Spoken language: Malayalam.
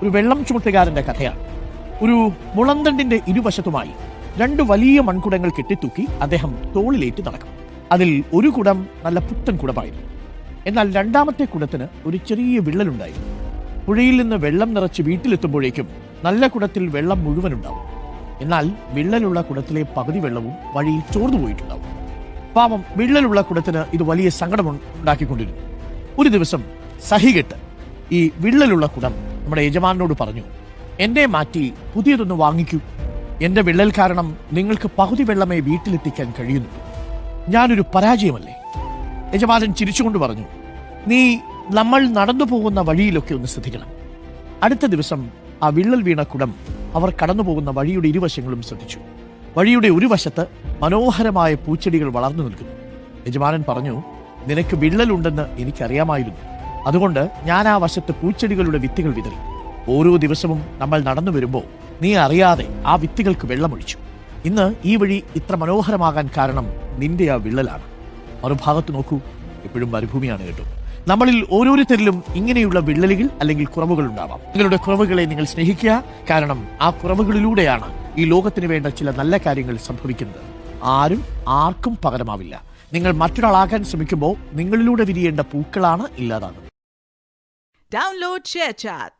ഒരു വെള്ളം ചുമട്ടുകാരന്റെ കഥയാണ്. ഒരു മുളന്തണ്ടിന്റെ ഇരുവശത്തുമായി 2 വലിയ മൺകുടങ്ങൾ കെട്ടിത്തൂക്കി അദ്ദേഹം തോളിലേറ്റ് നടക്കും. അതിൽ ഒരു കുടം നല്ല പുത്തൻ കുടമായിരുന്നു. എന്നാൽ രണ്ടാമത്തെ കുടത്തിന് ഒരു ചെറിയ വിള്ളലുണ്ടായിരുന്നു. പുഴയിൽ നിന്ന് വെള്ളം നിറച്ച് വീട്ടിലെത്തുമ്പോഴേക്കും നല്ല കുടത്തിൽ വെള്ളം മുഴുവനുണ്ടാവും. എന്നാൽ വിള്ളലുള്ള കുടത്തിലെ പകുതി വെള്ളവും വഴിയിൽ ചോർന്നു പോയിട്ടുണ്ടാവും. പാവം വിള്ളലുള്ള കുടത്തിന് ഇത് വലിയ സങ്കടം ഉണ്ടാക്കിക്കൊണ്ടിരുന്നു. ഒരു ദിവസം സഹികെട്ട് ഈ വിള്ളലുള്ള കുടം നമ്മുടെ യജമാനോട് പറഞ്ഞു, എന്നെ മാറ്റി പുതിയതൊന്ന് വാങ്ങിക്കൂ. എന്റെ വിള്ളൽ കാരണം നിങ്ങൾക്ക് പകുതി വെള്ളമേ വീട്ടിലെത്തിക്കാൻ കഴിയുന്നു. ഞാനൊരു പരാജയമല്ലേ? യജമാനൻ ചിരിച്ചുകൊണ്ട് പറഞ്ഞു, നീ നമ്മൾ നടന്നു പോകുന്ന വഴിയിലൊക്കെ ഒന്ന് ശ്രദ്ധിക്കണം. അടുത്ത ദിവസം ആ വിള്ളൽ വീണ കുടം അവർ കടന്നു പോകുന്ന വഴിയുടെ ഇരുവശങ്ങളും ശ്രദ്ധിച്ചു. വഴിയുടെ ഒരു വശത്ത് മനോഹരമായ പൂച്ചെടികൾ വളർന്നു നിൽക്കുന്നു. യജമാനൻ പറഞ്ഞു, നിനക്ക് വിള്ളലുണ്ടെന്ന് എനിക്കറിയാമായിരുന്നു. അതുകൊണ്ട് ഞാൻ ആ വശത്ത് പൂച്ചെടികളുടെ വിത്തുകൾ വിതറി. ഓരോ ദിവസവും നമ്മൾ നടന്നു വരുമ്പോൾ നീ അറിയാതെ ആ വിത്തുകൾക്ക് വെള്ളമൊഴിച്ചു. ഇന്ന് ഈ വഴി ഇത്ര മനോഹരമാകാൻ കാരണം നിന്റെ ആ വിള്ളലാണ്. മറുഭാഗത്ത് നോക്കൂ, എപ്പോഴും മരുഭൂമിയാണ് കേട്ടോ. നമ്മളിൽ ഓരോരുത്തരിലും ഇങ്ങനെയുള്ള വിള്ളലുകൾ അല്ലെങ്കിൽ കുറവുകൾ ഉണ്ടാവാം. നിങ്ങളുടെ കുറവുകളെ നിങ്ങൾ സ്നേഹിക്കുക. കാരണം ആ കുറവുകളിലൂടെയാണ് ഈ ലോകത്തിന് വേണ്ട ചില നല്ല കാര്യങ്ങൾ സംഭവിക്കുന്നത്. ആർക്കും പകരമാവില്ല. നിങ്ങൾ മറ്റൊരാളാകാൻ ശ്രമിക്കുമ്പോൾ നിങ്ങളിലൂടെ വിരിയേണ്ട പൂക്കളാണ് ഇല്ലാതാകുന്നത്. Download ShareChat.